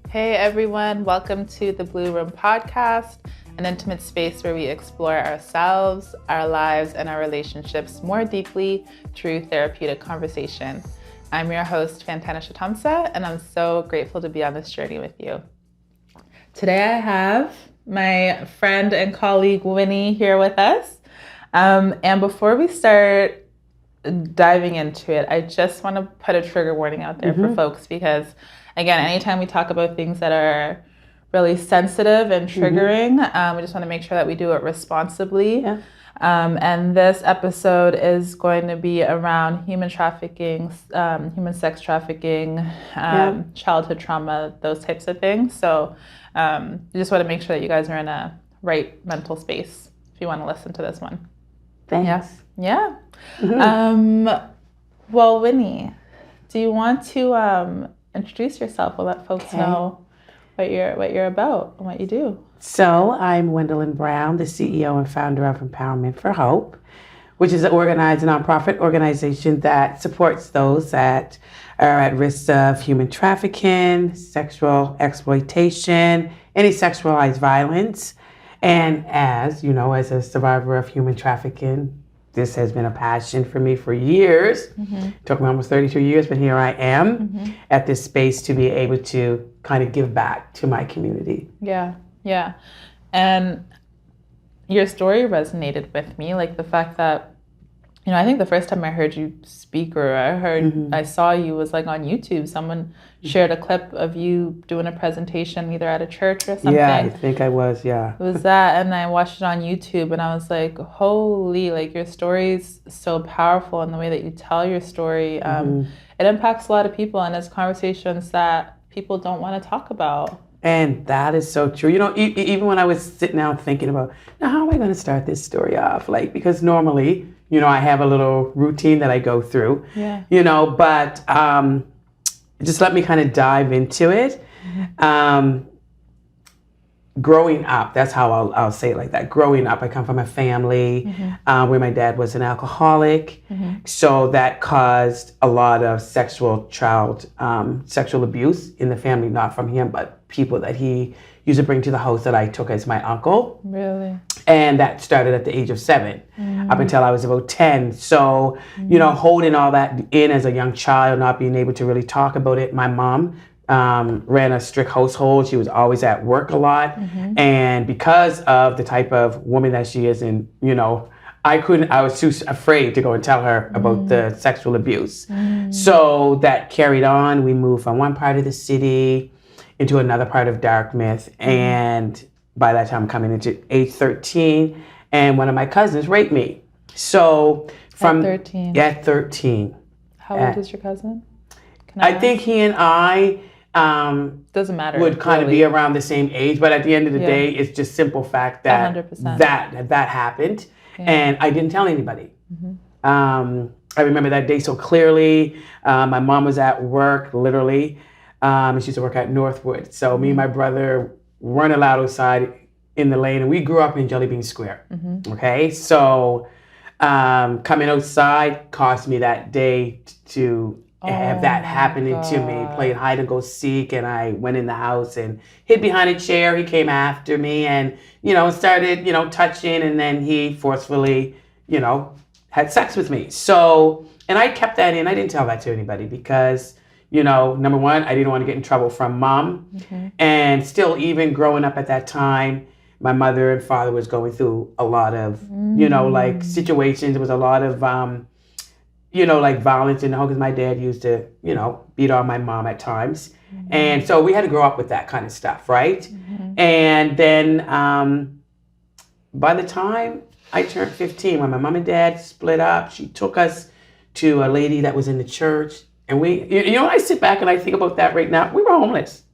Hey everyone, welcome to the Blue Room Podcast, an intimate space where we explore ourselves, our lives, and our relationships more deeply through therapeutic conversation. I'm your host, Fantana Shatamsa, and I'm so grateful to be on this journey with you. Today I have my friend and colleague, Winnie, here with us. And before we start diving into it, I just want to put a trigger warning out there for folks because, again, anytime we talk about things that are really sensitive and triggering, we just want to make sure that we do it responsibly. Yeah. And this episode is going to be around human trafficking, human sex trafficking, childhood trauma, those types of things. So we just want to make sure that you guys are in a right mental space if you want to listen to this one. Thanks. Yeah. Well, Winnie, do you want to introduce yourself? We'll let folks know what you're about and what you do. So I'm Gwendolyn Brown, the CEO and founder of Empowerment for Hope, which is an organized nonprofit organization that supports those that are at risk of human trafficking, sexual exploitation, any sexualized violence. And as you know, as a survivor of human trafficking, this has been a passion for me for years. Took me almost 32 years, but here I am at this space to be able to kind of give back to my community. Yeah. And your story resonated with me, like the fact that, I think the first time I heard you speak or I saw you was like on YouTube. Someone shared a clip of you doing a presentation either at a church or something. Yeah, I think I was, yeah. It was that, and I watched it on YouTube and I was like, holy, like your story's so powerful and the way that you tell your story, it impacts a lot of people and it's conversations that people don't want to talk about. And that is so true. Even when I was sitting down thinking about, now how am I going to start this story off? Like, because normally, I have a little routine that I go through, but just let me kind of dive into it. Growing up, that's how I'll say it like that. Growing up, I come from a family where my dad was an alcoholic. So that caused a lot of sexual abuse in the family, not from him, but people that he used to bring to the house that I took as my uncle. Really? And that started at the age of 7 up until I was about 10. So, holding all that in as a young child, not being able to really talk about it. My mom ran a strict household. She was always at work a lot. And because of the type of woman that she is, and, I was too afraid to go and tell her about the sexual abuse. So that carried on. We moved from one part of the city into another part of Dartmouth. And by that time, I'm coming into age 13, and one of my cousins raped me. So At 13? At 13. How old is your cousin? I think he and I doesn't matter. Would kind of be around the same age, but at the end of the day, it's just simple fact that 100%. that happened, and I didn't tell anybody. I remember that day so clearly. My mom was at work, literally. She used to work at Northwood. So me and my brother weren't allowed outside in the lane, and we grew up in Jelly Bean Square. Okay, so coming outside cost me that day to have that happening to me. Playing hide and go seek, and I went in the house and hid behind a chair. He came after me and started touching, and then he forcefully had sex with me. So, and I kept that in. I didn't tell that to anybody because number one, I didn't want to get in trouble from Mom. And still, even growing up at that time, my mother and father was going through a lot of, like situations. There was a lot of, like violence in the home because my dad used to, beat on my mom at times. And so we had to grow up with that kind of stuff, right? And then by the time I turned 15, when my mom and dad split up, she took us to a lady that was in the church. And we, when I sit back and I think about that right now, we were homeless.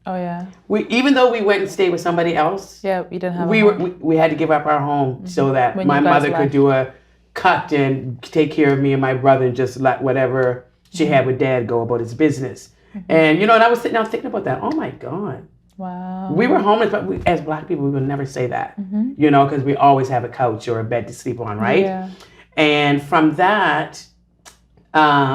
Oh yeah. Even though we went and stayed with somebody else. Yeah, we didn't have. We had to give up our home so that my mother could do a cut and take care of me and my brother and just let whatever she had with Dad go about his business. And and I was sitting down thinking about that. Oh my God. Wow. We were homeless, but as Black people, we would never say that. Because we always have a couch or a bed to sleep on, right? Yeah. And from that.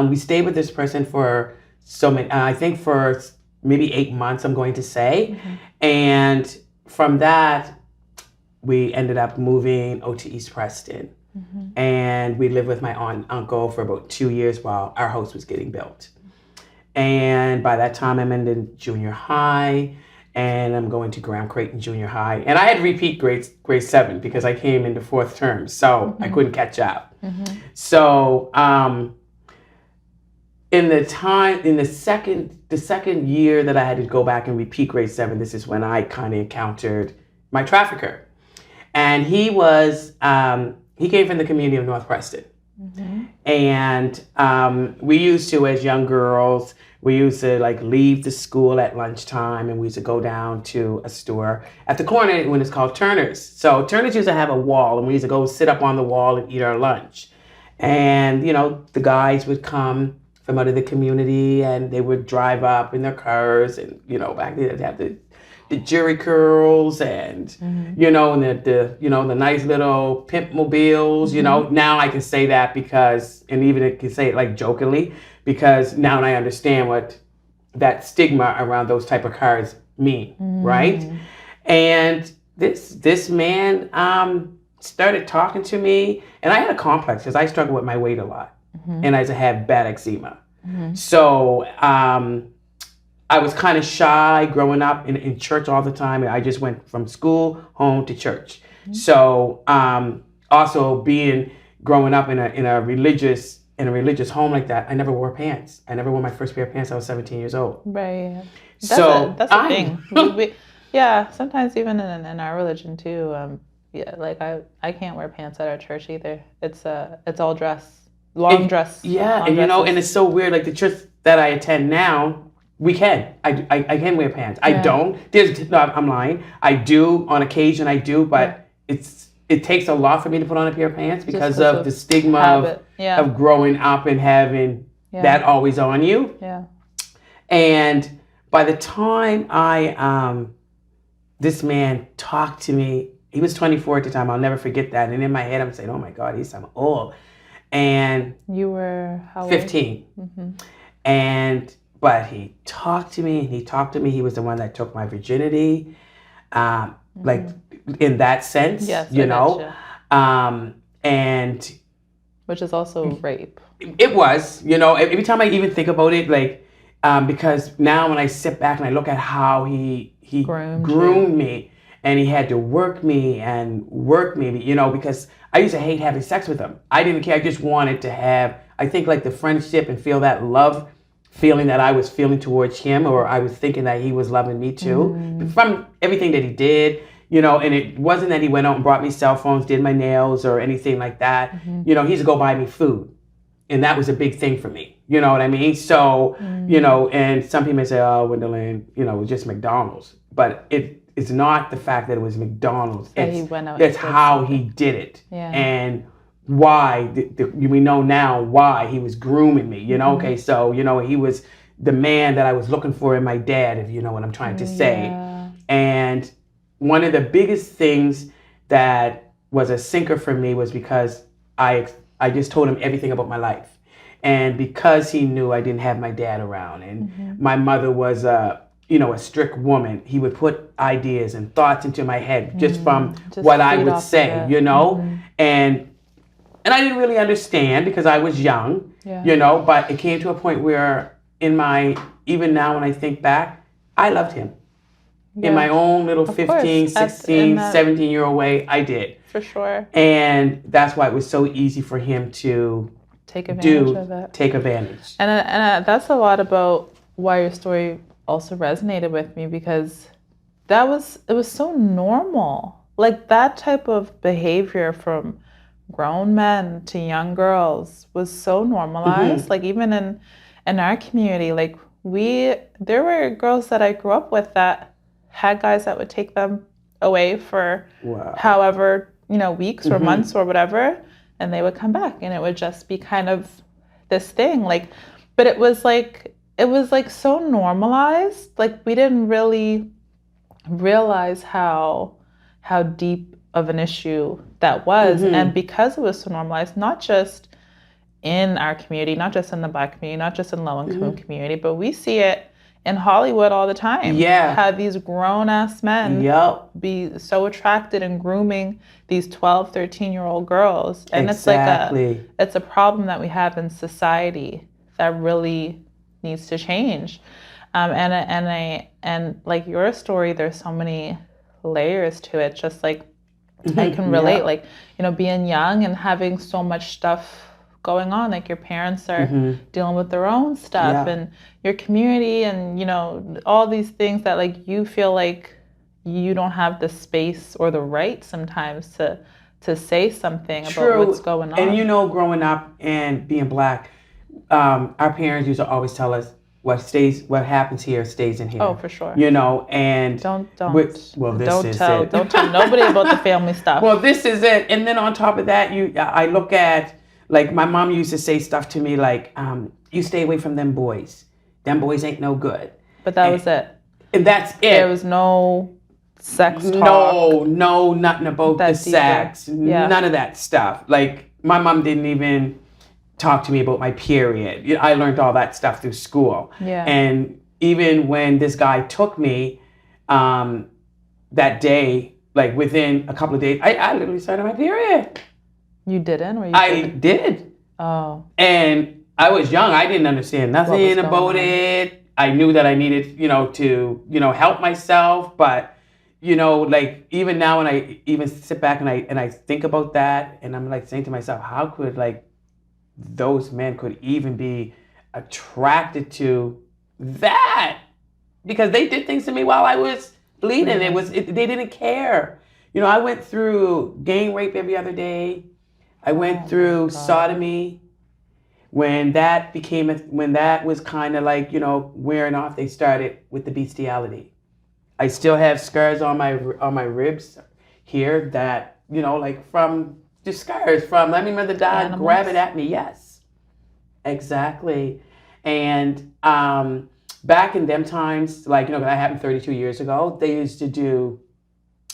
We stayed with this person for so many, I think for maybe 8 months, I'm going to say. And from that, we ended up moving to East Preston. And we lived with my aunt and uncle for about 2 years while our house was getting built. And by that time, I'm in the junior high, and I'm going to Graham Creighton Junior High. And I had to repeat grade 7 because I came into 4th term, so I couldn't catch up. So in the second year that I had to go back and repeat grade 7, this is when I kind of encountered my trafficker. And he came from the community of North Preston. And we used to, as young girls, we used to like leave the school at lunchtime, and we used to go down to a store at the corner when it's called Turner's. So Turner's used to have a wall, and we used to go sit up on the wall and eat our lunch. And, you know, the guys would come from out of the community, and they would drive up in their cars, and, you know, back then they'd have the jerry curls and, you know, and the nice little pimp mobiles, you know. Now I can say that because, and even I can say it like jokingly, because now I understand what that stigma around those type of cars mean, right? And this man started talking to me, and I had a complex because I struggled with my weight a lot, and I had bad eczema. So I was kind of shy growing up in church all the time. I just went from school, home to church. So also growing up in a religious home like that, I never wore pants. I never wore my first pair of pants. I was 17 years old. Right. That's a thing. Yeah, sometimes even in our religion too. Yeah, like I can't wear pants at our church either. It's all dress, long dress. Yeah, and you know, and it's so weird. Like the church that I attend now, we can. I can wear pants. I don't. No, I'm lying. I do on occasion. I do, but it takes a lot for me to put on a pair of pants because of the stigma of growing up and having that always on you. Yeah. And by the time this man talked to me, he was 24 at the time. I'll never forget that. And in my head, I'm saying, "Oh my God, he's so old." And you were how old? 15. But he talked to me. He was the one that took my virginity, like in that sense, you know. And which is also rape. It was, you know. Every time I even think about it, like, because now when I sit back and I look at how he groomed me, and he had to work me, you know, because I used to hate having sex with him. I didn't care. I just wanted to have, I think, like the friendship and feel that love feeling that I was feeling towards him, or I was thinking that he was loving me too, from everything that he did, you know. And it wasn't that he went out and brought me cell phones, did my nails, or anything like that. You know, he used to go buy me food, and that was a big thing for me. You know what I mean? So, you know, and some people may say, "Oh, Wendolyn, you know, it was just McDonald's," but it's not the fact that it was McDonald's. It's how he did it, and why we know now why he was grooming me, you know. Okay, so, you know, he was the man that I was looking for in my dad, if you know what I'm trying to say. And one of the biggest things that was a sinker for me was because I just told him everything about my life, and because he knew I didn't have my dad around, and my mother was a strict woman, he would put ideas and thoughts into my head just from what I would say, you know. And I didn't really understand because I was young, you know, but it came to a point where even now when I think back, I loved him. In my own little 15, 16, 17-year-old way, I did. For sure. And that's why it was so easy for him to take advantage of it. Take advantage. And that's a lot about why your story also resonated with me, because it was so normal. Like that type of behavior from grown men to young girls was so normalized. Like even in our community, like there were girls that I grew up with that had guys that would take them away for however, you know, weeks or months or whatever, and they would come back, and it would just be kind of this thing. Like, but it was like so normalized. Like we didn't really realize how deep of an issue that was. And because it was so normalized, not just in our community, not just in the Black community, not just in low income community, but we see it in Hollywood all the time. Yeah. Had these grown-ass men Yep. be so attracted and grooming these 12, 13-year-old girls. And Exactly. it's a problem that we have in society that really needs to change. And like your story, there's so many layers to it. Just like I can relate, like, you know, being young and having so much stuff going on, like your parents are dealing with their own stuff and your community and, you know, all these things that like you feel like you don't have the space or the right sometimes to say something about what's going on. And you know, growing up and being Black, our parents used to always tell us what happens here stays in here. Oh, for sure. You know, and don't tell nobody about the family stuff. Well, this is it. And then on top of that, I look at, like, my mom used to say stuff to me like, you stay away from them boys. Them boys ain't no good. But that was it. And that's it. There was no sex talk. No, nothing about the sex. None of that stuff. Like, my mom didn't even talk to me about my period. I learned all that stuff through school. Yeah. And even when this guy took me that day, like within a couple of days, I literally started my period. You didn't? Or I did. Oh. And I was young. I didn't understand nothing about it. I knew that I needed, to, help myself. But, like, even now when I even sit back and I think about that, and I'm like saying to myself, how could, like, those men could even be attracted to that? Because they did things to me while I was bleeding. They didn't care. I went through gang rape every other day. I went through sodomy. When that was kind of like, wearing off, they started with the bestiality. I still have scars on my ribs here that, like from the scars from, let me remember the dog grabbing at me. Yes, exactly. And back in them times, like, that happened 32 years ago, they used to do,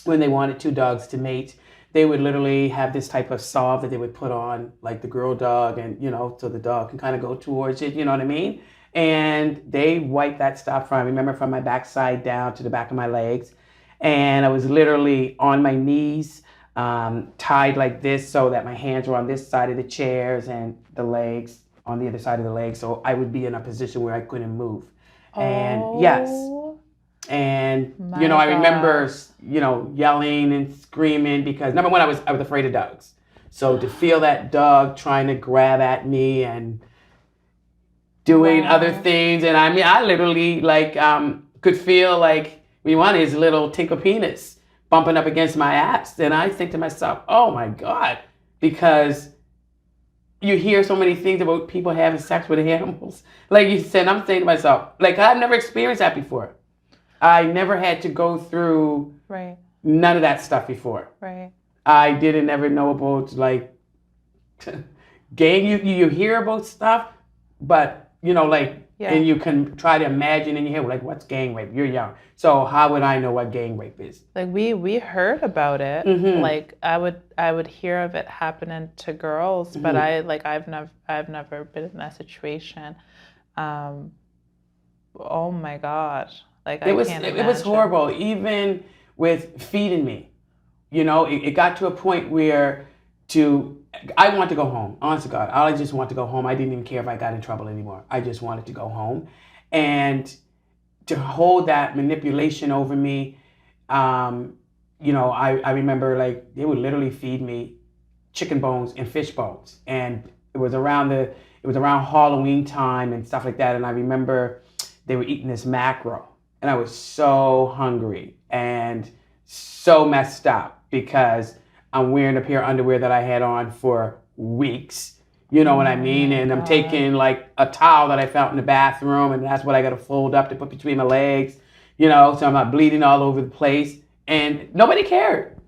when they wanted two dogs to mate, they would literally have this type of salve that they would put on, like, the girl dog, and, so the dog can kind of go towards it, you know what I mean? And they wiped that stuff from my backside down to the back of my legs. And I was literally on my knees, tied like this so that my hands were on this side of the chairs and the legs on the other side of the legs. So I would be in a position where I couldn't move. And yes. And, I remember, yelling and screaming because, number one, I was afraid of dogs. So to feel that dog trying to grab at me and doing other things. And I literally, like, could feel like we wanted his little tinkle penis bumping up against my ass. And I think to myself, oh my God, because you hear so many things about people having sex with animals. Like you said, I'm saying to myself, like, I've never experienced that before. I never had to go through none of that stuff before. Right. I didn't ever know about, like, gang. You hear about stuff, but, and you can try to imagine in your head, like, what's gang rape? You're young. So how would I know what gang rape is? Like, we heard about it. Like, I would hear of it happening to girls, but I've never been in that situation. Oh my God. Like, it was horrible, even with feeding me. It got to a point where I want to go home. Honest to God, I just want to go home. I didn't even care if I got in trouble anymore. I just wanted to go home. And to hold that manipulation over me, I remember, like, they would literally feed me chicken bones and fish bones. And it was around Halloween time and stuff like that. And I remember they were eating this mackerel. And I was so hungry and so messed up because I'm wearing a pair of underwear that I had on for weeks. You know what I mean? And I'm taking, like, a towel that I found in the bathroom, and that's what I got to fold up to put between my legs, so I'm not bleeding all over the place. And nobody cared.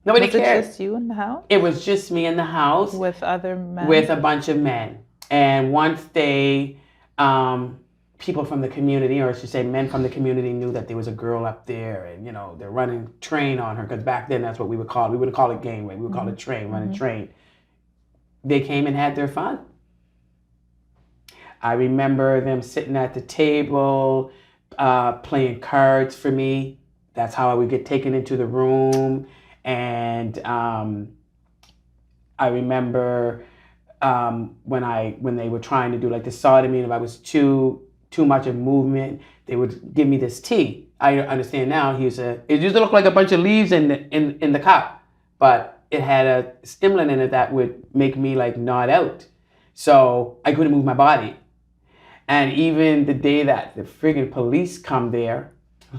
Nobody cared. Was it just you in the house? It was just me in the house. With other men? With a bunch of men. And once they... people from the community, or I should say men from the community, knew that there was a girl up there, and, they're running train on her, because back then that's what we would call it. We wouldn't call it gang rape. We would call it running train. They came and had their fun. I remember them sitting at the table, playing cards for me. That's how I would get taken into the room. And I remember when they were trying to do like the sodomy, and if I was too much of movement, they would give me this tea. I understand now. It used to look like a bunch of leaves in the cup, but it had a stimulant in it that would make me like nod out, so I couldn't move my body. And even the day that the friggin' police come there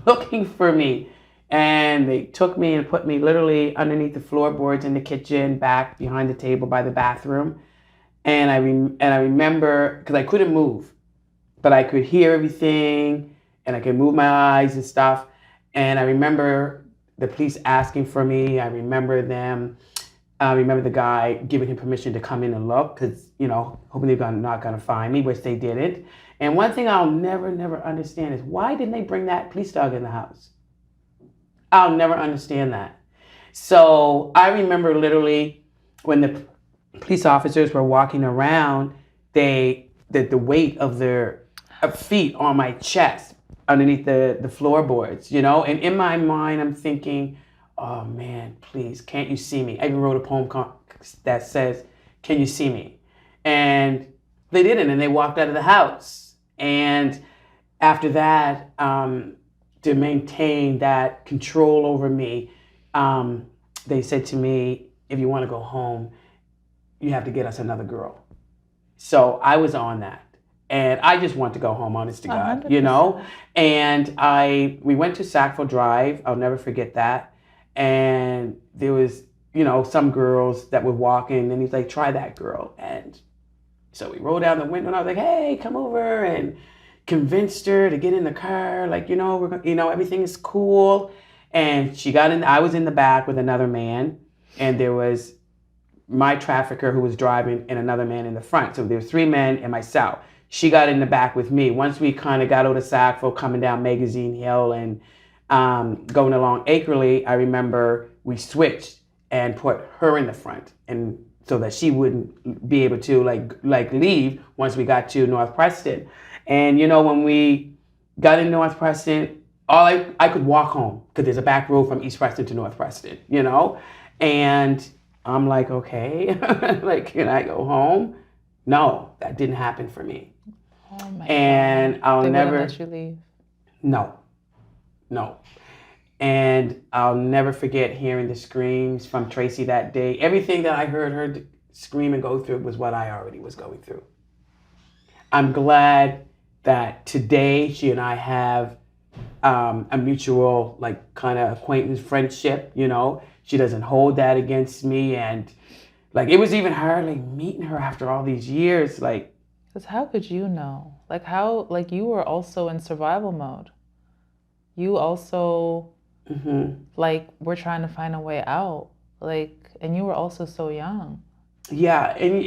looking for me, and they took me and put me literally underneath the floorboards in the kitchen, back behind the table by the bathroom. And I remember, because I couldn't move, but I could hear everything, and I could move my eyes and stuff. And I remember the police asking for me. I remember the guy giving him permission to come in and look, because, hoping they're not going to find me, which they didn't. And one thing I'll never understand is, why didn't they bring that police dog in the house? I'll never understand that. So I remember literally when the police officers were walking around, the weight of their feet on my chest underneath the floorboards, and in my mind I'm thinking, oh man, please, can't you see me? I even wrote a poem that says, can you see me? And they didn't, and they walked out of the house. And after that, to maintain that control over me, they said to me, if you want to go home, you have to get us another girl. So I was on that. And I just want to go home, honest to God, 100%. And we went to Sackville Drive. I'll never forget that. And there was, some girls that were walking, and he's like, try that girl. And so we rolled down the window, and I was like, hey, come over, and convinced her to get in the car. Like, everything is cool. And she got in. I was in the back with another man, and there was my trafficker who was driving and another man in the front. So there were 3 men and myself. She got in the back with me. Once we kind of got out of Sackville, coming down Magazine Hill and going along Acrely, I remember we switched and put her in the front, and so that she wouldn't be able to like leave once we got to North Preston. And when we got in North Preston, I could walk home, because there's a back road from East Preston to North Preston, and I'm like, okay, like, can I go home? No, that didn't happen for me. Oh my And God. I'll never Wouldn't let you leave. No. And I'll never forget hearing the screams from Tracy that day. Everything that I heard her scream and go through was what I already was going through. I'm glad that today she and I have a mutual, like, kind of acquaintance, friendship, She doesn't hold that against me. And, like, it was even hard, like, meeting her after all these years, like. Because how could you know? Like, you were also in survival mode. You also, like, were trying to find a way out. Like, and you were also so young. Yeah, and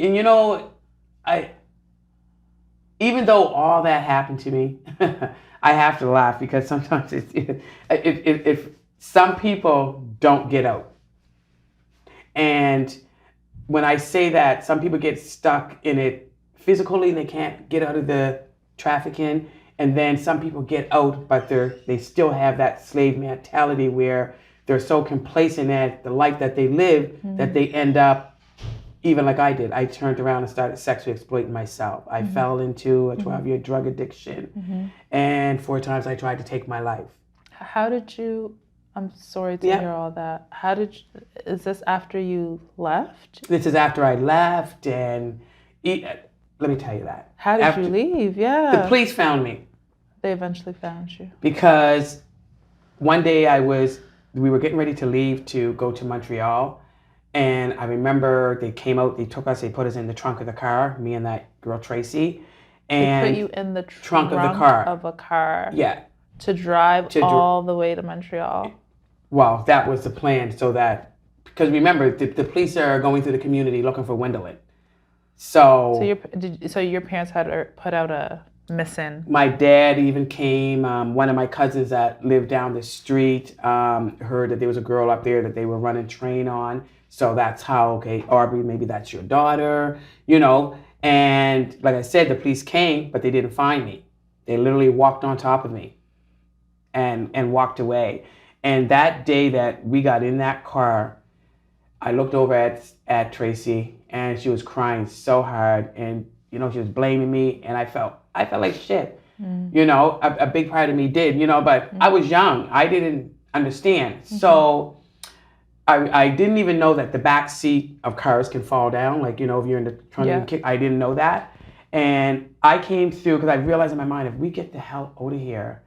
even though all that happened to me, I have to laugh, because sometimes if some people don't get out. And when I say that, some people get stuck in it physically, and they can't get out of the trafficking. And then some people get out, but they still have that slave mentality where they're so complacent at the life that they live that they end up, even like I did. I turned around and started sexually exploiting myself. I fell into a 12-year drug addiction, and 4 times I tried to take my life. How did you? I'm sorry to hear all that. Is this after you left? This is after I left, and let me tell you that. How did you leave? Yeah. The police found me. They eventually found you. Because one day we were getting ready to leave to go to Montreal, and I remember they came out, they put us in the trunk of the car, me and that girl Tracy. And they put you in the trunk of the car. Of a car. Yeah. To drive all the way to Montreal. Well, that was the plan, so that, because remember, the police are going through the community looking for Gwendolyn. So your parents had put out a missing. My dad even came. One of my cousins that lived down the street heard that there was a girl up there that they were running train on. So that's how, okay, Aubrey, maybe that's your daughter, And like I said, the police came, but they didn't find me. They literally walked on top of me. and walked away. And that day that we got in that car, I looked over at Tracy, and she was crying so hard, and she was blaming me, and I felt like shit. A big part of me did, but I was young. I didn't understand. So I didn't even know that the back seat of cars can fall down. Like, if you're in the trunk and kick, I didn't know that. And I came through because I realized in my mind, if we get the hell out of here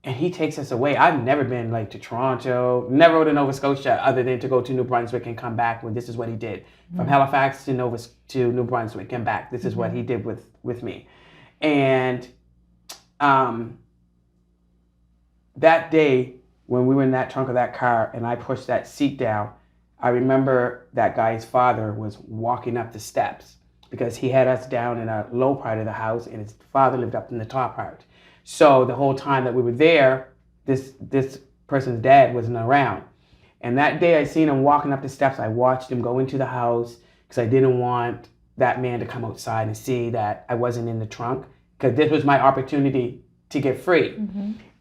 and he takes us away, I've never been like to Toronto, never to Nova Scotia other than to go to New Brunswick and come back when this is what he did. From Halifax to New Brunswick and back. This is what he did with me. And that day when we were in that trunk of that car and I pushed that seat down, I remember that guy's father was walking up the steps because he had us down in a low part of the house and his father lived up in the top part. So the whole time that we were there, this person's dad wasn't around. And that day I seen him walking up the steps. I watched him go into the house because I didn't want that man to come outside and see that I wasn't in the trunk, because this was my opportunity to get free.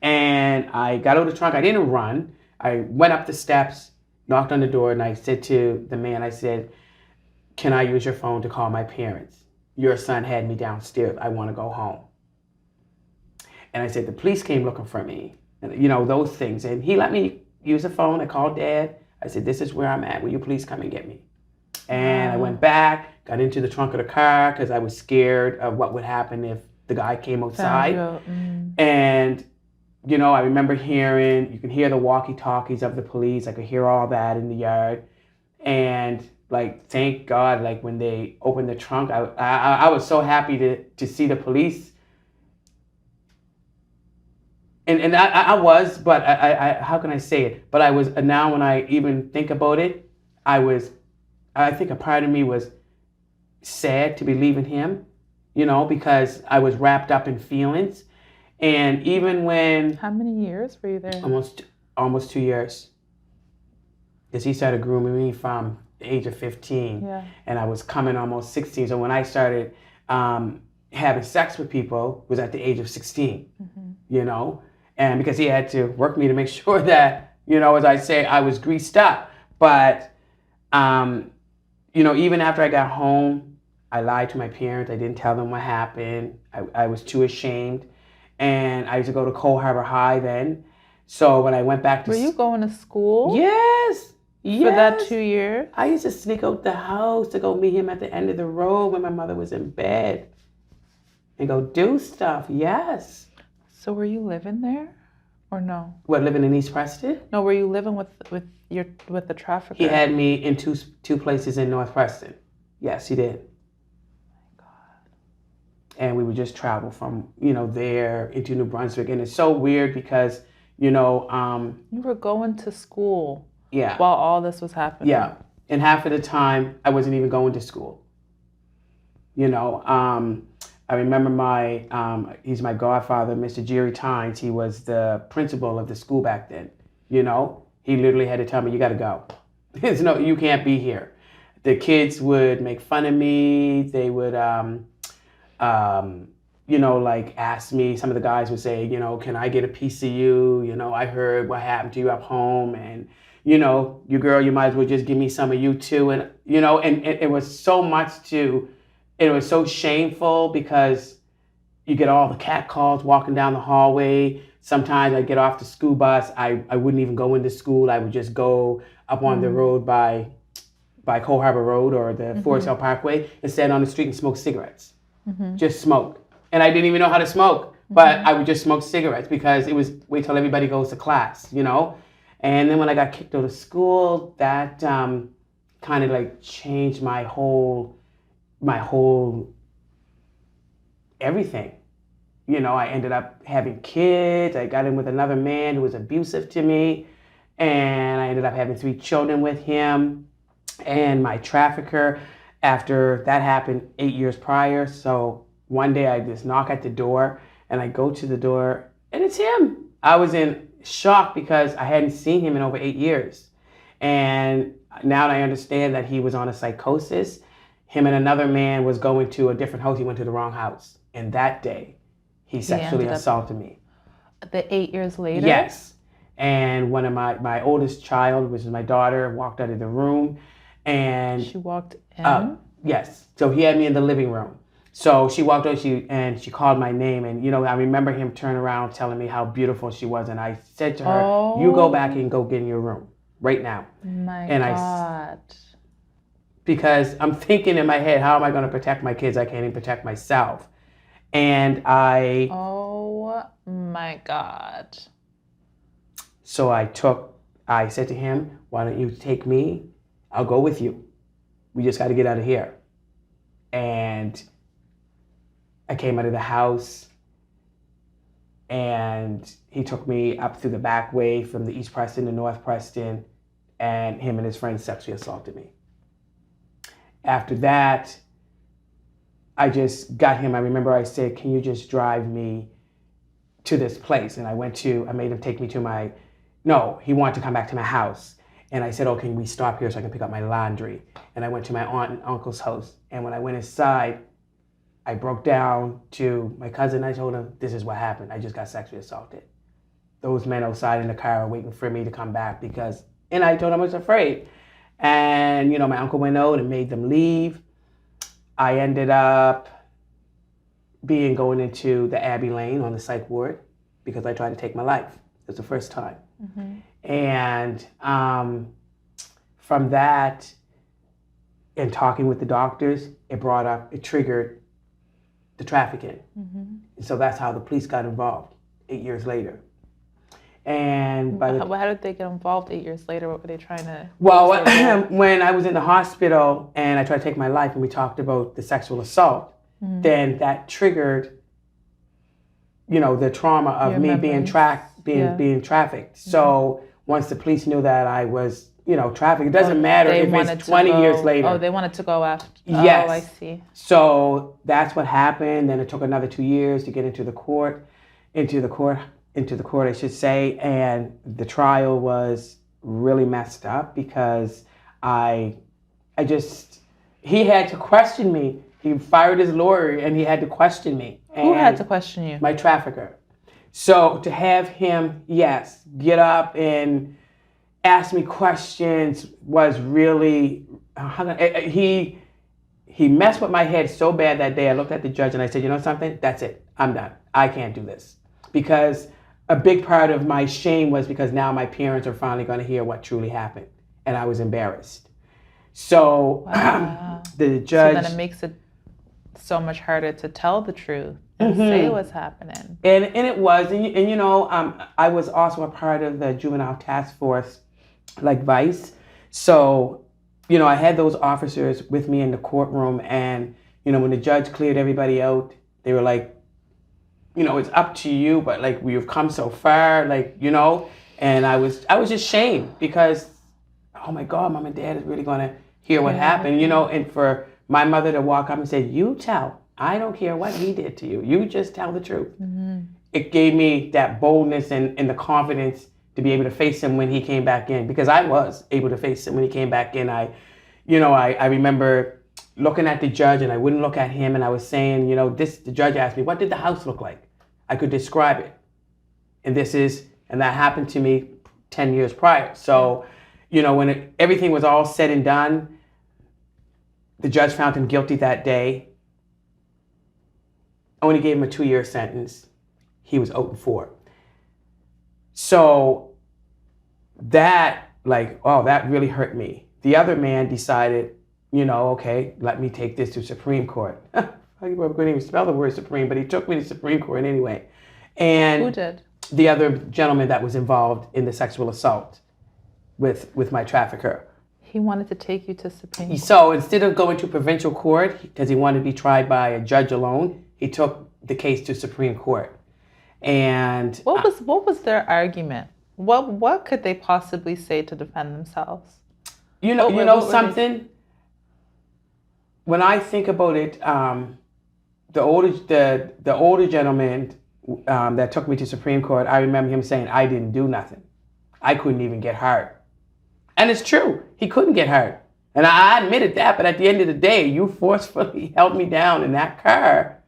And I got out of the trunk. I didn't run. I went up the steps, knocked on the door, and I said to the man, I said, "Can I use your phone to call my parents? Your son had me downstairs. I want to go home." And I said, "The police came looking for me." And, those things. And he let me use the phone. I called Dad. I said, "This is where I'm at. Will you please come and get me?" And I went back, got into the trunk of the car because I was scared of what would happen if the guy came outside. And, I remember you can hear the walkie-talkies of the police. I could hear all that in the yard. And, thank God, when they opened the trunk, I was so happy to see the police. And I was, but I how can I say it? But I was, now when I even think about it, I think a part of me was sad to be leaving him, because I was wrapped up in feelings. And even when... How many years were you there? Almost 2 years. Because he started grooming me from the age of 15. Yeah. And I was coming almost 16. So when I started having sex with people, was at the age of 16, And because he had to work me to make sure that, as I say, I was greased up. But, even after I got home, I lied to my parents. I didn't tell them what happened. I was too ashamed. And I used to go to Cold Harbor High then. So when I went back to... Were you going to school? Yes. For that 2 years? I used to sneak out the house to go meet him at the end of the road when my mother was in bed. And go do stuff. Yes. So were you living there or no? What, living in East Preston? No, were you living with the trafficker? He had me in two places in North Preston. Yes, he did. And we would just travel from, there into New Brunswick. And it's so weird because, you were going to school. Yeah. While all this was happening. Yeah. And half of the time, I wasn't even going to school. I remember he's my godfather, Mr. Jerry Tynes. He was the principal of the school back then. He literally had to tell me, "You got to go. You can't be here." The kids would make fun of me. They would... ask me, some of the guys would say, "Can I get a piece of you? I heard what happened to you up home, and, you girl, you might as well just give me some of you too." And, and it was so much it was so shameful because you get all the cat calls walking down the hallway. Sometimes I'd get off the school bus. I wouldn't even go into school. I would just go up on the road by Cold Harbor Road or the Forest Hill Parkway and stand on the street and smoke cigarettes. Just smoke. And I didn't even know how to smoke, but I would just smoke cigarettes because it was wait till everybody goes to class, And then when I got kicked out of school, that kind of changed my whole everything. I ended up having kids. I got in with another man who was abusive to me, and I ended up having 3 children with him. And my trafficker, after that happened 8 years prior. So one day I just knock at the door and I go to the door and it's him. I was in shock because I hadn't seen him in over 8 years. And now I understand that he was on a psychosis. Him and another man was going to a different house. He went to the wrong house. And that day he sexually assaulted me. The 8 years later? Yes. And one of my oldest child, which is my daughter, walked out of the room, and She walked in? Yes. So he had me in the living room. So she walked out, she called my name, and I remember him turning around telling me how beautiful she was, and I said to her, "You go back and go get in your room right now." My and God. Because I'm thinking in my head, how am I going to protect my kids? I can't even protect myself. And Oh my God. So I said to him, "Why don't you take me? I'll go with you. We just got to get out of here." And I came out of the house, and he took me up through the back way from the East Preston to North Preston, and him and his friends sexually assaulted me. After that, I just got him. I remember I said, "Can you just drive me to this place?" And I made him take me to he wanted to come back to my house. And I said, "Oh, can we stop here so I can pick up my laundry?" And I went to my aunt and uncle's house. And when I went inside, I broke down to my cousin. I told him, "This is what happened. I just got sexually assaulted. Those men outside in the car are waiting for me to come back and I told him I was afraid. And, my uncle went out and made them leave. I ended up going into the Abbey Lane on the psych ward because I tried to take my life. It was the first time. Mm-hmm. And from that, and talking with the doctors, it triggered the trafficking. Mm-hmm. And so that's how the police got involved 8 years later. And how did they get involved 8 years later? What were they trying to? Well, when I was in the hospital and I tried to take my life, and we talked about the sexual assault, mm-hmm. then that triggered, the trauma of me being trafficked. Mm-hmm. So once the police knew that I was, trafficked, it doesn't matter if it's 20 years later. Oh, they wanted to go after. Yes. Oh, I see. So that's what happened. Then it took another 2 years to get into the court, I should say. And the trial was really messed up because he had to question me. He fired his lawyer and he had to question me. Who had to question you? My trafficker. So to have him, get up and ask me questions was really, he messed with my head so bad that day. I looked at the judge and I said, "You know something? That's it. I'm done. I can't do this." Because a big part of my shame was because now my parents are finally going to hear what truly happened. And I was embarrassed. So the judge... So then it makes it so much harder to tell the truth and mm-hmm. say what's happening. And it was. And I was also a part of the juvenile task force, like Vice. So, I had those officers with me in the courtroom. And, when the judge cleared everybody out, they were like, it's up to you, but like we've come so far, and I was just shamed because, oh my God, Mom and Dad is really going to hear what happened, and for my mother to walk up and say, "You tell, I don't care what he did to you, you just tell the truth." Mm-hmm. It gave me that boldness and the confidence to be able to face him when he came back in, because I was able to face him when he came back in. I remember looking at the judge and I wouldn't look at him, and I was saying, the judge asked me, "What did the house look like?" I could describe it. And that happened to me 10 years prior. So, when everything was all said and done, the judge found him guilty that day. Only gave him a 2-year sentence. He was open for it. So that really hurt me. The other man decided, okay, let me take this to Supreme Court. I couldn't even spell the word Supreme, but he took me to Supreme Court anyway. And who did? The other gentleman that was involved in the sexual assault with my trafficker. He wanted to take you to Supreme Court. So instead of going to provincial court, because he wanted to be tried by a judge alone, he took the case to Supreme Court. And what was their argument? What could they possibly say to defend themselves? Something. When I think about it, the older gentleman that took me to Supreme Court, I remember him saying, "I didn't do nothing. I couldn't even get hurt." And it's true. He couldn't get hurt. And I admitted that, but at the end of the day, you forcefully held me down in that car.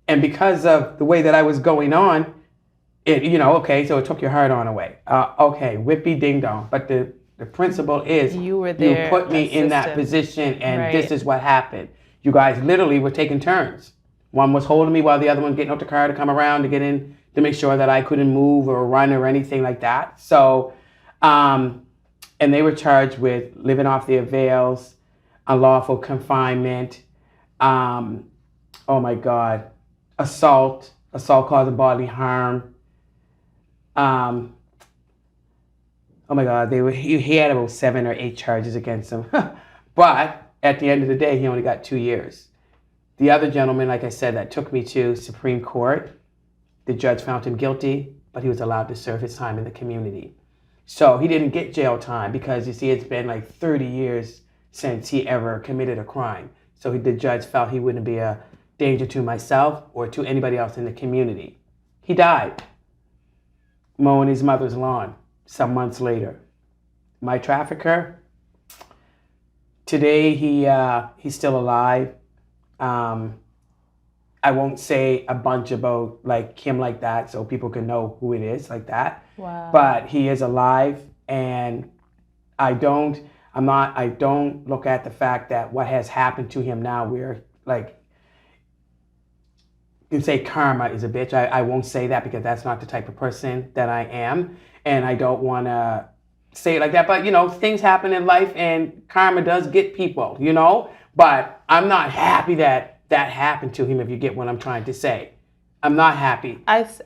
And because of the way that I was going on, Okay, so it took your heart on away. Okay, whippy ding dong. But the principle is you were there, you put me in that position, and this is what happened. You guys literally were taking turns. One was holding me while the other one getting out the car to come around to get in to make sure that I couldn't move or run or anything like that. So, and they were charged with living off their avails, unlawful confinement, oh my God, assault causing bodily harm. Oh my God, he had about 7 or 8 charges against him. But at the end of the day, he only got 2 years. The other gentleman, like I said, that took me to Supreme Court, the judge found him guilty, but he was allowed to serve his time in the community. So he didn't get jail time because, you see, it's been like 30 years since he ever committed a crime. So the judge felt he wouldn't be a danger to myself or to anybody else in the community. He died mowing his mother's lawn some months later. My trafficker, today he's still alive. I won't say a bunch about like him like that so people can know who it is like that. Wow. But he is alive, and I don't look at the fact that what has happened to him now, we're like, you can say karma is a bitch. I won't say that because that's not the type of person that I am, and I don't want to say it like that. But things happen in life, and karma does get people. But I'm not happy that happened to him. If you get what I'm trying to say, I'm not happy. That's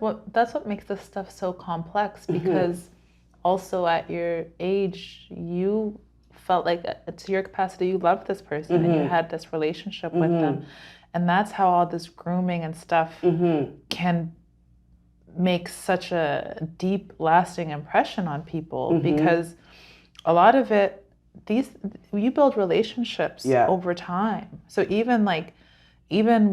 what makes this stuff so complex, because also at your age, you felt like to your capacity, you loved this person and you had this relationship with them. And that's how all this grooming and stuff can make such a deep, lasting impression on people, because a lot of it, you build relationships over time. So even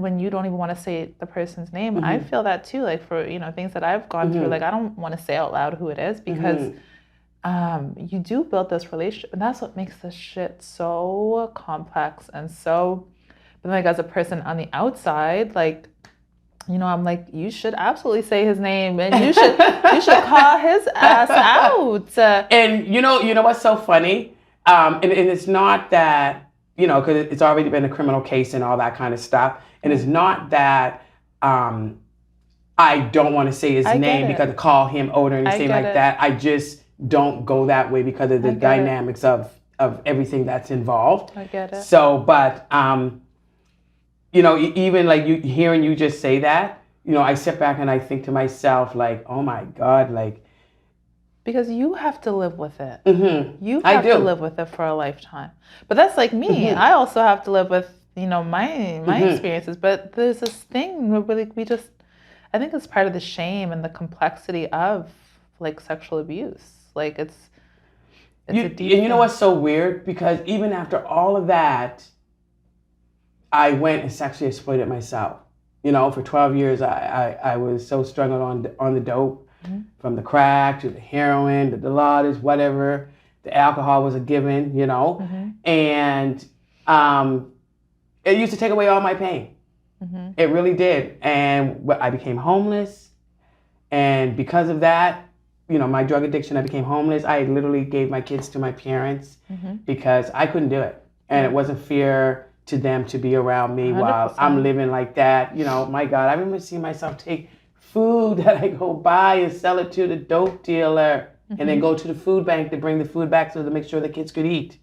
when you don't even want to say the person's name, I feel that too. Like for things that I've gone through, like I don't want to say out loud who it is, because you do build this relationship, and that's what makes this shit so complex. And so, but like as a person on the outside, like, I'm like, you should absolutely say his name, and you should call his ass out. And you know what's so funny? And it's not that, because it's already been a criminal case and all that kind of stuff. And it's not that I don't want to say his name because to call him out or anything like that. I just don't go that way because of the dynamics of everything that's involved. I get it. So, but, even like hearing you just say that, I sit back and I think to myself, like, oh my God, like, because you have to live with it. You have to live with it for a lifetime. But that's like me. I also have to live with, my experiences. But there's this thing where I think it's part of the shame and the complexity of like sexual abuse. Like it's a deep thing. And you know what's so weird? Because even after all of that, I went and sexually exploited myself. For 12 years, I was so strung on the dope. From the crack to the heroin, the Dilaudid, whatever. The alcohol was a given, and it used to take away all my pain. It really did. And I became homeless, and because of that, my drug addiction, I became homeless. I literally gave my kids to my parents because I couldn't do it, and it wasn't fair to them to be around me 100%. While I'm living like that. My God, I remember seeing myself take food that I go buy and sell it to the dope dealer, and then go to the food bank to bring the food back so to make sure the kids could eat.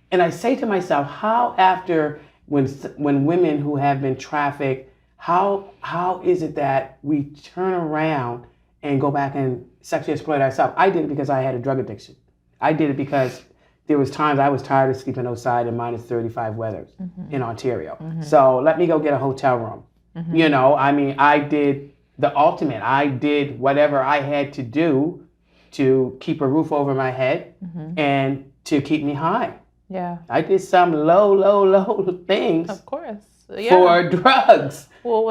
And I say to myself, how after when women who have been trafficked, how is it that we turn around and go back and sexually exploit ourselves? I did it because I had a drug addiction. I did it because there was times I was tired of sleeping outside in minus 35 weather in Ontario. So let me go get a hotel room. I did the ultimate. I did whatever I had to do to keep a roof over my head and to keep me high. Yeah. I did some low things. Of course. For drugs. Well,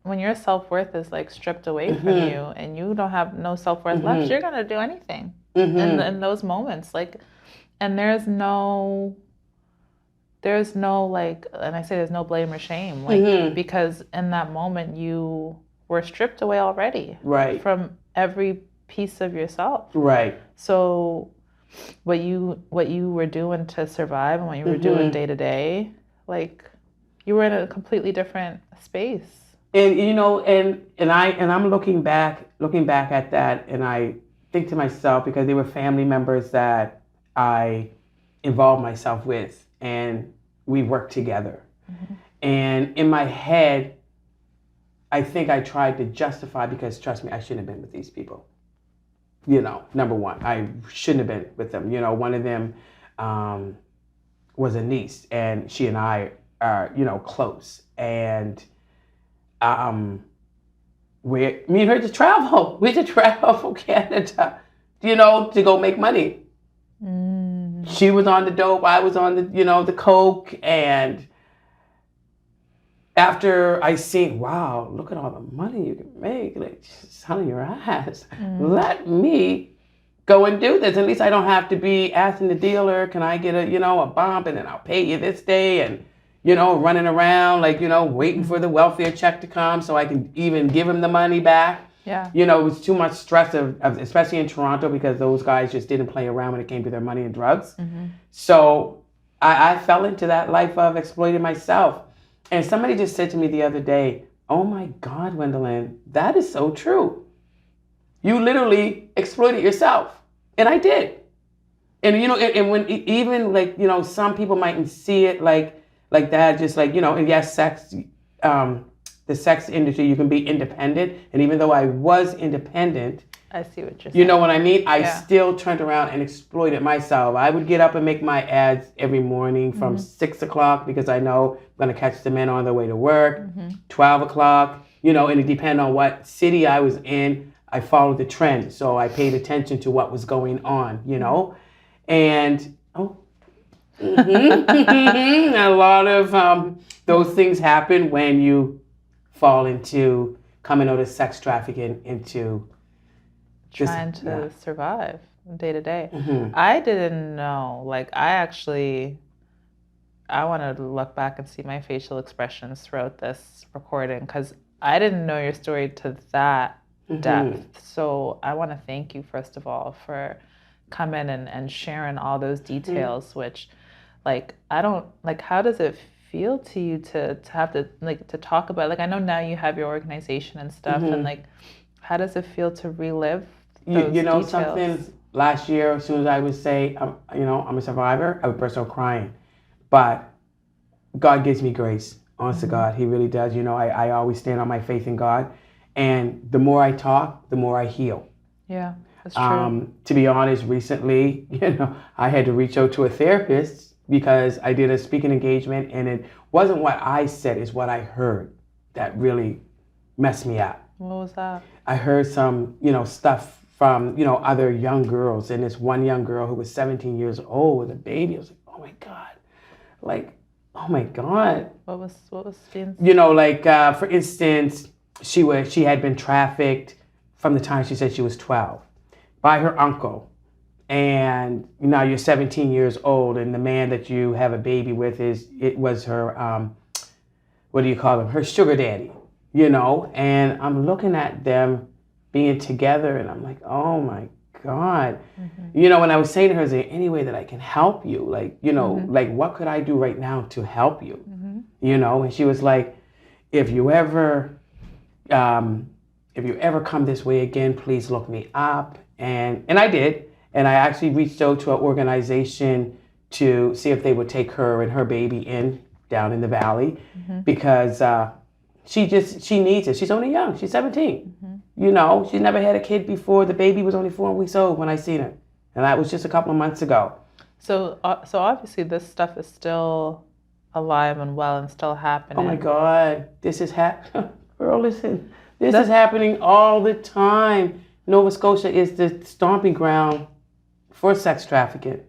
when your self-worth is like stripped away from you and you don't have no self-worth left, you're going to do anything in those moments. Like, and there's no there's no like, and I say there's no blame or shame, like because in that moment you were stripped away already, right, from every piece of yourself. right. So what you were doing to survive and what you were doing day to day, like you were in a completely different space. And you know, and I'm looking back at that, and I think to myself, because they were family members that I involved myself with, and we worked together. And in my head, I think I tried to justify, because trust me, I shouldn't have been with these people. You know, number one, I shouldn't have been with them. You know, one of them was a niece, and she and I are, you know, close. And me and her just travel. We just travel from Canada, you know, to go make money. She was on the dope, I was on the, you know, the coke. And after I seen, wow, look at all the money you can make, like, just selling your ass. Let me go and do this. At least I don't have to be asking the dealer, can I get a, you know, a bump, and then I'll pay you this day, and, you know, running around, like, you know, waiting for the welfare check to come so I can even give him the money back. Yeah. You know, it was too much stress of especially in Toronto, because those guys just didn't play around when it came to their money and drugs. So I fell into that life of exploiting myself. And somebody just said to me the other day, oh my God, Gwendolyn, that is so true. You literally exploited yourself. And I did. And, you know, and when even like, you know, some people mightn't see it like that, just like, you know, and yes, sex, the sex industry, you can be independent. And even though I was independent, I see what you're saying. you know what I mean? I still turned around and exploited myself. I would get up and make my ads every morning from 6 o'clock, because I know I'm going to catch the men on their way to work, 12 o'clock, you know, and it depended on what city I was in. I followed the trend. So I paid attention to what was going on, you know, and a lot of those things happen when you fall into coming out of sex trafficking into trying to survive day to day. I didn't know, like I wanted to look back and see my facial expressions throughout this recording, because I didn't know your story to that depth. So I want to thank you, first of all, for coming and sharing all those details, which like, I don't, like, how does it feel to you to have to, like, to talk about, like, I know now you have your organization and stuff, and like, how does it feel to relive those you know, details? something last year, as soon as I would say, you know, I'm a survivor, I would burst out crying. But God gives me grace. Honest to God, He really does. You know, I always stand on my faith in God. And the more I talk, the more I heal. Yeah, that's true. To be honest, recently, you know, I had to reach out to a therapist, because I did a speaking engagement, and it wasn't what I said, it's what I heard that really messed me up. What was that? I heard some, you know, stuff from, you know, other young girls, and this one young girl who was 17 years old with a baby. I was like, oh my God, like, oh my God. What was being? You know, like, for instance, she had been trafficked from the time she said she was 12 by her uncle. And now you're 17 years old, and the man that you have a baby with was her, what do you call him? Her sugar daddy, you know? And I'm looking at them being together, and I'm like, oh my God. You know, and I was saying to her, is there any way that I can help you? Like, you know, like, what could I do right now to help you? You know? And she was like, if you ever come this way again, please look me up. And I did. And I actually reached out to an organization to see if they would take her and her baby in down in the valley, because she needs it. She's only young. She's 17. You know, she never had a kid before. The baby was only 4 weeks old when I seen her. And that was just a couple of months ago. So obviously this stuff is still alive and well and still happening. Oh my God, this is girl, listen, this is happening all the time. Nova Scotia is the stomping ground for sex trafficking.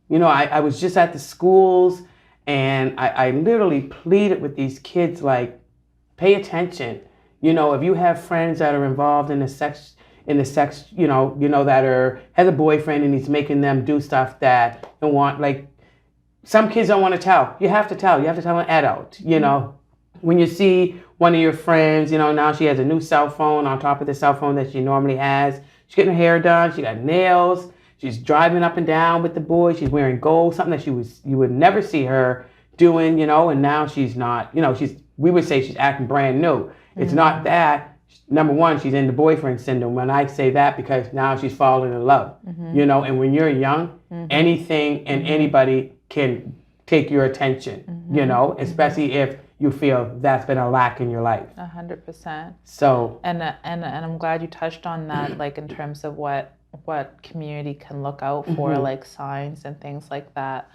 You know, I was just at the schools, and I literally pleaded with these kids, like, pay attention. You know, if you have friends that are involved in the sex, you know, that has a boyfriend and he's making them do stuff that and want, like, some kids don't want to tell. You have to tell. You have to tell an adult, you know. When you see one of your friends, you know, now she has a new cell phone on top of the cell phone that she normally has. She's getting her hair done. She got nails. She's driving up and down with the boys. She's wearing gold, something that you would never see her doing, you know, and now she's not, you know, we would say she's acting brand new. It's not that. Number one, she's in the boyfriend syndrome. When I say that, because now she's falling in love, you know, and when you're young, anything and anybody can take your attention, you know, especially if you feel that's been a lack in your life. 100%. So, and I'm glad you touched on that, like in terms of what community can look out for, like signs and things like that.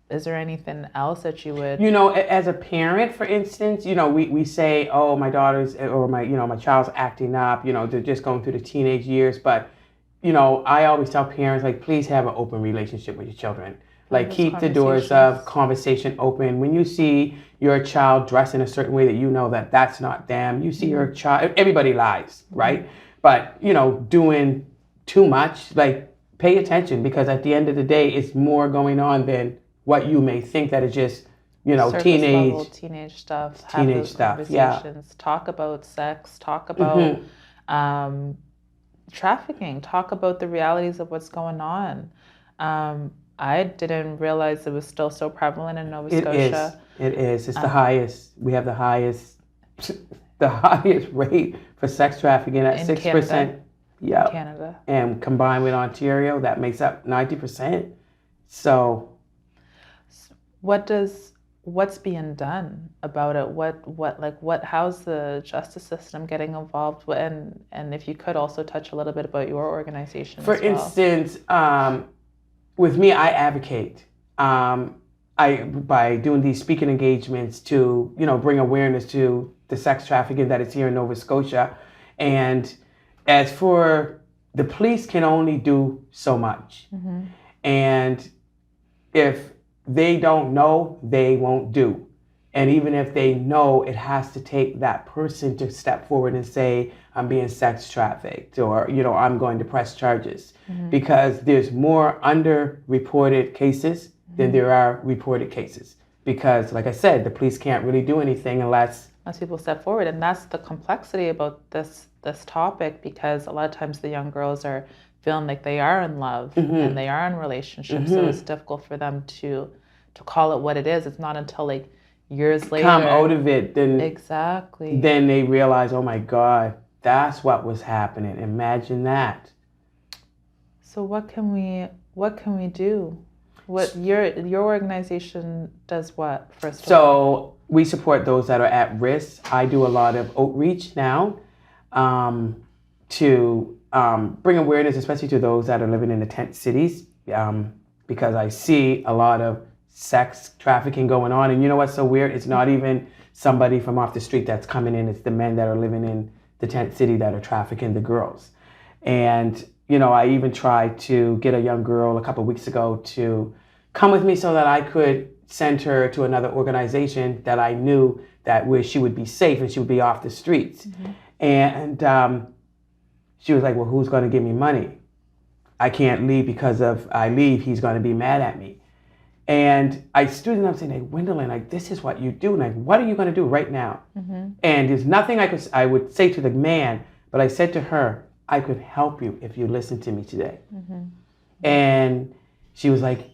Is there anything else that you would... You know, as a parent, for instance, you know, we say, oh, my daughter's or my child's acting up, you know, they're just going through the teenage years. But, you know, I always tell parents, like, please have an open relationship with your children. Like, keep the doors of conversation open. When you see your child dressed in a certain way that you know that that's not them, you see your child, everybody lies, right? But, you know, doing too much, like, pay attention, because at the end of the day, it's more going on than what you may think that it's just, you know, teenage stuff. Teenage stuff, yeah. Talk about sex, talk about trafficking, talk about the realities of what's going on. I didn't realize it was still so prevalent in Nova Scotia. It is. It's the highest. We have the highest rate for sex trafficking at 6%. Yeah. Canada. And combined with Ontario, that makes up 90%. So what's being done about it? How's the justice system getting involved? And if you could also touch a little bit about your organization for as well. Instance, with me, I advocate by doing these speaking engagements to, you know, bring awareness to the sex trafficking that is here in Nova Scotia. And as for the police can only do so much. And if they don't know, they won't do. And even if they know, it has to take that person to step forward and say, I'm being sex trafficked, or, you know, I'm going to press charges. Because there's more underreported cases than there are reported cases. Because, like I said, the police can't really do anything unless people step forward. And that's the complexity about this topic, because a lot of times the young girls are feeling like they are in love and they are in relationships. So it's difficult for them to call it what it is. It's not until like years later come out of it, then they realize, oh my God, that's what was happening. Imagine that. So what can we do? What your organization does what, first of all? So we support those that are at risk. I do a lot of outreach now to bring awareness, especially to those that are living in the tent cities, because I see a lot of sex trafficking going on. And you know what's so weird? It's not even somebody from off the street that's coming in. It's the men that are living in the tent city that are trafficking the girls. And, you know, I even tried to get a young girl a couple of weeks ago to come with me so that I could send her to another organization that I knew that where she would be safe and she would be off the streets. And she was like, well, who's going to give me money? I can't leave, because if I leave, he's going to be mad at me. And I stood up saying, like, Gwendolyn, like, this is what you do. Like, what are you going to do right now? And there's nothing I would say to the man, but I said to her, I could help you if you listen to me today. And she was like,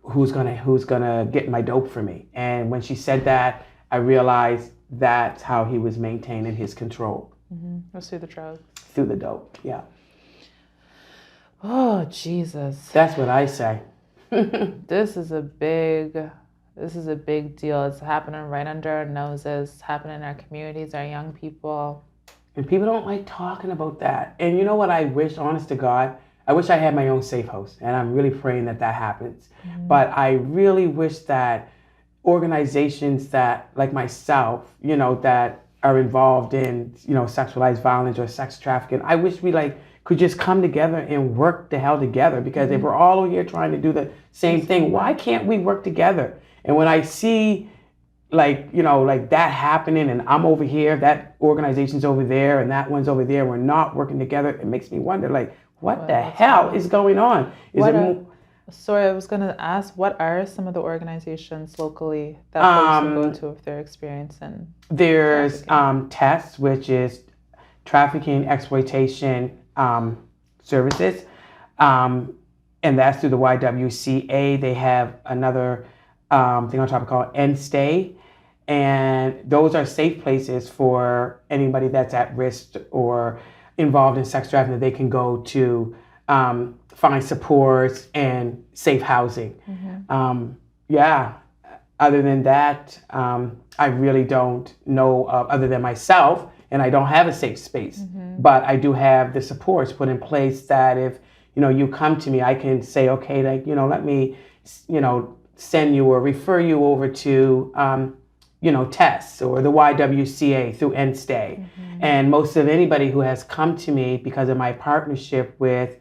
who's gonna get my dope for me? And when she said that, I realized that's how he was maintaining his control. It was through the drugs. Through the dope, yeah. Oh, Jesus. That's what I say. This is a big deal. It's happening right under our noses. It's happening in our communities, our young people. And people don't like talking about that. And you know what I wish, honest to God? I wish I had my own safe house. And I'm really praying that happens. But I really wish that organizations that, like myself, you know, that are involved in, you know, sexualized violence or sex trafficking, I wish we could just come together and work the hell together. Because if we're all over here trying to do the same thing, why can't we work together? And when I see that happening, and I'm over here, that organization's over there, and that one's over there, we're not working together, it makes me wonder, what the hell is going on? Sorry, I was going to ask, what are some of the organizations locally that folks can go to if they're experiencing There's trafficking? TESS, which is Trafficking Exploitation Services, and that's through the YWCA. They have another thing on top called NSTAY, and those are safe places for anybody that's at risk or involved in sex trafficking that they can go to find supports and safe housing. Yeah. Other than that, I really don't know other than myself, and I don't have a safe space. But I do have the supports put in place that if you come to me, I can say, okay, like let me send you or refer you over to TESS or the YWCA through NSTAY. And most of anybody who has come to me because of my partnership with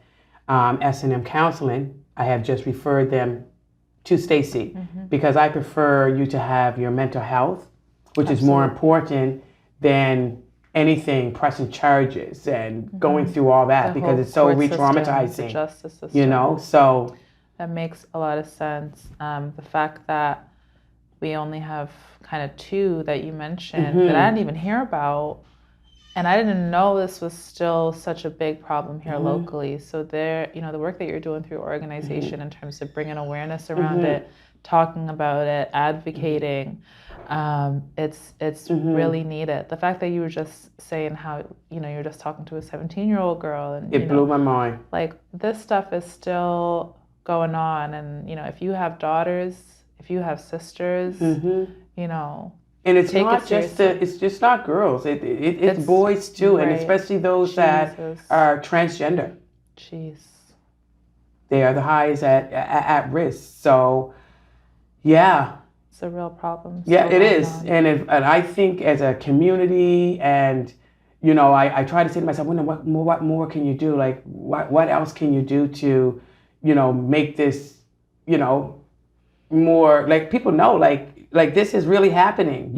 S&M Counseling, I have just referred them to Stacy because I prefer you to have your mental health, which is more important than anything pressing charges and going through all that because it's so re-traumatizing. The justice system. So that makes a lot of sense. The fact that we only have kind of two that you mentioned that I didn't even hear about, and I didn't know this was still such a big problem here locally. So there, the work that you're doing through your organization in terms of bringing awareness around it, talking about it, advocating, it's really needed. The fact that you were just saying how, you're just talking to a 17-year-old girl and it blew my mind. Like this stuff is still going on. And, if you have daughters, if you have sisters, And it's not it's just not girls. It's boys too, and especially those that are transgender. Jeez. They are the highest at risk. So, yeah. It's a real problem. Yeah, it is. And I think as a community, and I try to say to myself, what more can you do? Like, what else can you do to, make this, more like people know, like this is really happening,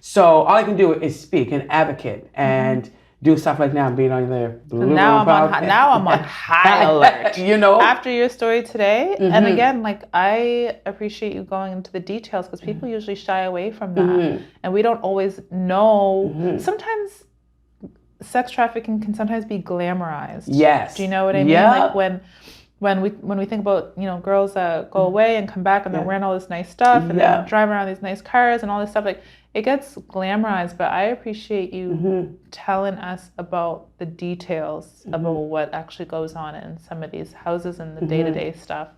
So all I can do is speak and advocate and do stuff like now. I'm being on the now I'm on high alert. After your story today, and again, like I appreciate you going into the details because people usually shy away from that, and we don't always know. Sometimes sex trafficking can sometimes be glamorized. Yes. Do you know what I mean? Like when we think about girls that go away and come back and they're wearing all this nice stuff and they're driving around these nice cars and all this stuff, like it gets glamorized. But I appreciate you telling us about the details about what actually goes on in some of these houses and the day-to-day stuff,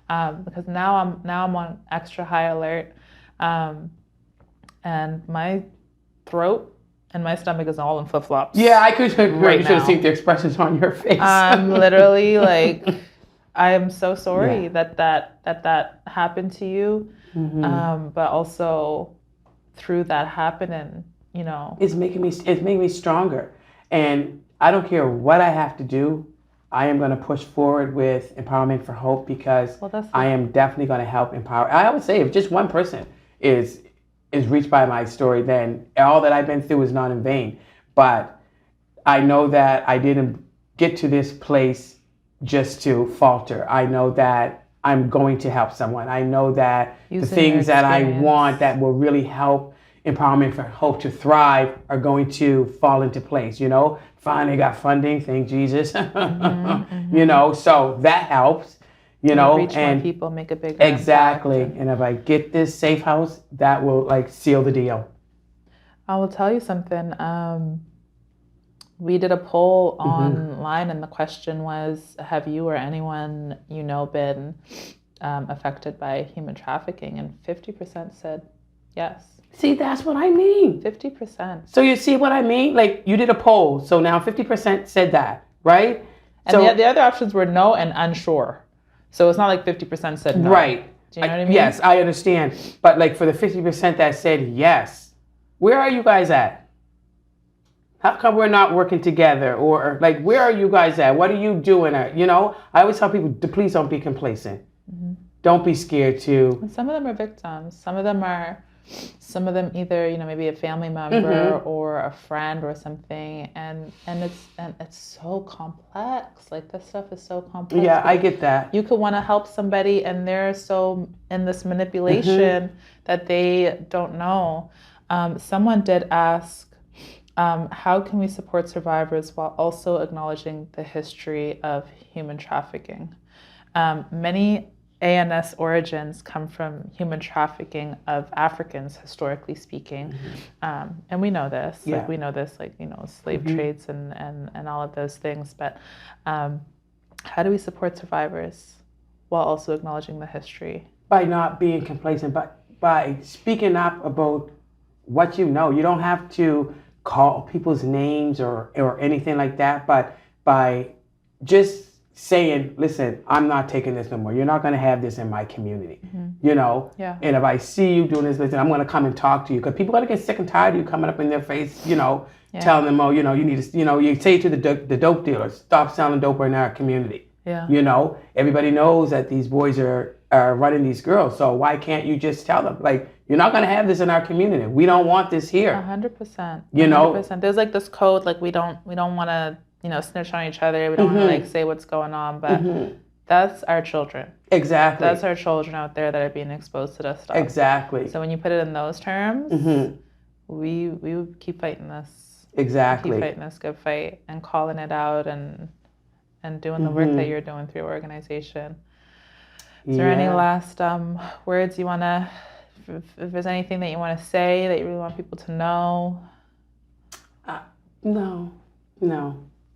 because now I'm on extra high alert, and my throat and my stomach is all in flip-flops. Yeah, I could. You should have seen the expressions on your face. I'm literally like, I am so sorry that happened to you, but also through that happening, it's making me stronger, and I don't care what I have to do. I am going to push forward with Empowerment for Hope because I am definitely going to help empower. I always say if just one person is reached by my story, then all that I've been through is not in vain. But I know that I didn't get to this place just to falter. I know that I'm going to help someone. I know that the things that I want that will really help Empowerment for Hope to thrive are going to fall into place. Finally got funding, thank Jesus. So that helps. Reach more people, make a bigger exactly. impact. And if I get this safe house, that will seal the deal. I will tell you something. We did a poll online, and the question was, have you or anyone been affected by human trafficking? And 50% said yes. See, that's what I mean. 50%. So you see what I mean? Like you did a poll, so now 50% said that, right? And so, the other options were no and unsure. So it's not like 50% said no. Right. Do you know what I mean? Yes, I understand. But like for the 50% that said yes, where are you guys at? How come we're not working together? Or like, where are you guys at? What are you doing? I always tell people to please don't be complacent. Don't be scared to. And some of them are victims. Some of them are some of them either, maybe a family member or a friend or something, and it's so complex. Like, this stuff is so complex. Yeah, I get that. You could want to help somebody and they're so in this manipulation that they don't know. Someone did ask, how can we support survivors while also acknowledging the history of human trafficking? Many ANS origins come from human trafficking of Africans, historically speaking. And we know this. Yeah. Like, we know this, like, slave trades and all of those things. But how do we support survivors while also acknowledging the history? By not being complacent, but by speaking up about what you know. You don't have to call people's names or anything like that, but by just saying, listen, I'm not taking this no more. You're not going to have this in my community, Yeah. And if I see you doing this, listen, I'm going to come and talk to you, because people are going to get sick and tired of you coming up in their face, telling them, oh, you need to, you say to the dope dealers, stop selling dope in our community. Yeah. Everybody knows that these boys are running these girls. So why can't you just tell them, like, you're not going to have this in our community. We don't want this here. 100%. 100%. There's like this code, like, we don't want to, snitch on each other. We don't want to, like, say what's going on, but that's our children. Exactly. That's our children out there that are being exposed to this stuff. Exactly. So when you put it in those terms, we would keep fighting this. Exactly. Keep fighting this good fight and calling it out and doing the work that you're doing through your organization. Is there any last words you want to, if there's anything that you want to say that you really want people to know? No.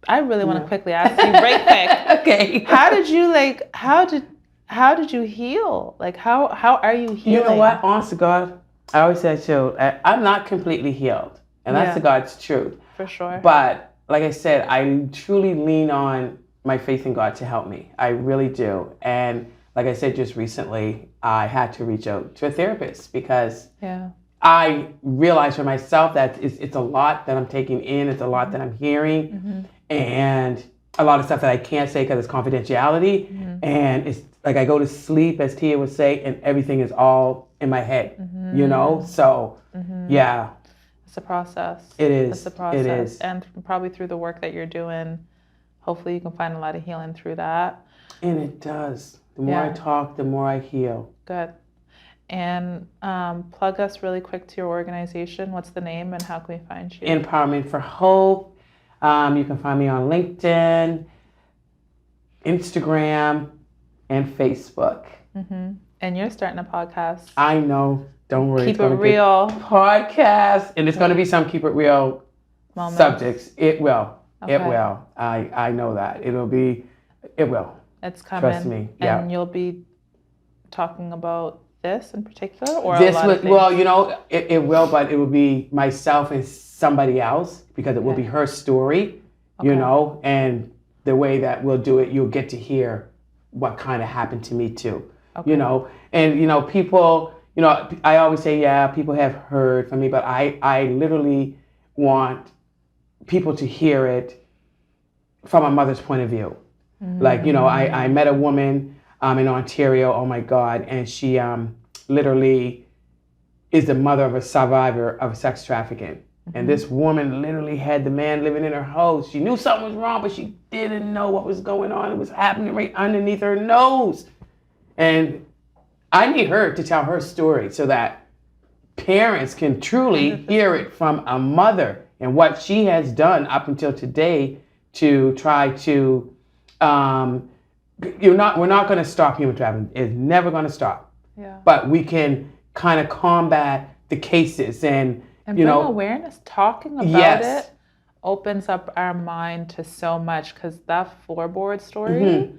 I really want to quickly ask you, right quick. Okay. How did you heal? Like, how are you healing? You know what? Honest to God, I always say, I'm not completely healed. And that's the God's truth. For sure. But like I said, I truly lean on my faith in God to help me. I really do. And like I said, just recently, I had to reach out to a therapist because I realized for myself that it's a lot that I'm taking in. It's a lot that I'm hearing. And a lot of stuff that I can't say because it's confidentiality. And it's like I go to sleep, as Tia would say, and everything is all in my head, So, yeah. It's a process. It is. It's a process. It is. And probably through the work that you're doing, hopefully you can find a lot of healing through that. And it does. The more I talk, the more I heal. Good. And plug us really quick to your organization. What's the name and how can we find you? Empowerment for Hope. You can find me on LinkedIn, Instagram, and Facebook. And you're starting a podcast. I know. Don't worry. Keep it real. Podcast. And it's going to be some Keep It Real moments. Subjects. It will. Okay. It will. I know that. It will. It's coming. Trust me. Yeah. And you'll be talking about this in particular, or this a lot of things? Well, it will, but it will be myself and somebody else because it will be her story, and the way that we'll do it, you'll get to hear what kind of happened to me too, and people, I always say, people have heard from me, but I literally want people to hear it from a mother's point of view. Like, I met a woman in Ontario, oh my God, and she literally is the mother of a survivor of sex trafficking. And this woman literally had the man living in her house. She knew something was wrong, but she didn't know what was going on. It was happening right underneath her nose. And I need her to tell her story so that parents can truly hear it from a mother and what she has done up until today to try to, we're not going to stop human trafficking. It's never going to stop. Yeah. But we can kind of combat the cases and bring awareness. Talking about it opens up our mind to so much, because that floorboard story,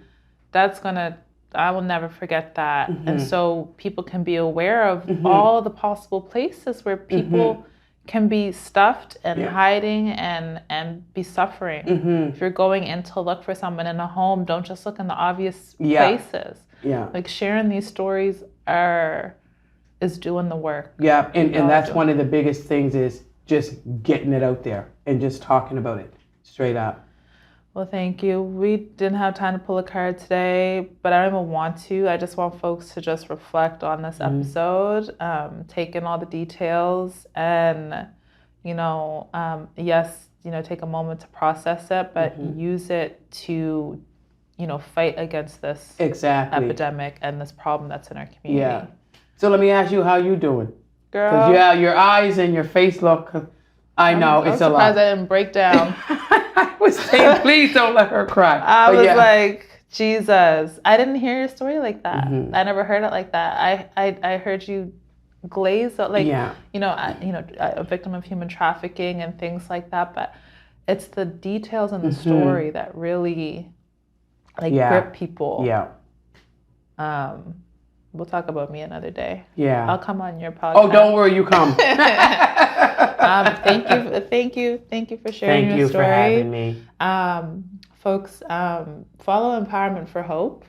I will never forget that. And so people can be aware of all the possible places where people can be stuffed and hiding and be suffering. If you're going in to look for someone in a home, don't just look in the obvious places. Like, sharing these stories is doing the work. Yeah, and that's one of the biggest things is just getting it out there and just talking about it straight up. Well, thank you. We didn't have time to pull a card today, but I don't even want to. I just want folks to just reflect on this episode, take in all the details, and, yes, take a moment to process it, but use it to, fight against this epidemic and this problem that's in our community. Yeah. So let me ask you, how you doing? Girl. Because your eyes and your face look, I know, it's a lot. I'm surprised I didn't break down. I was saying, please don't let her cry. I was like, Jesus, I didn't hear your story like that. I never heard it like that. I heard you glaze, like, a victim of human trafficking and things like that. But it's the details in the story that really, grip people. Yeah. We'll talk about me another day. Yeah. I'll come on your podcast. Oh, don't worry, you come. Thank you for sharing your story. Thank you for having me. Folks, follow Empowerment for Hope.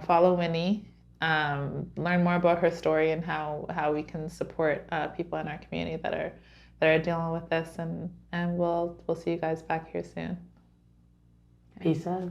Follow Winnie. Learn more about her story and how we can support people in our community that are dealing with this. And we'll see you guys back here soon. Peace out.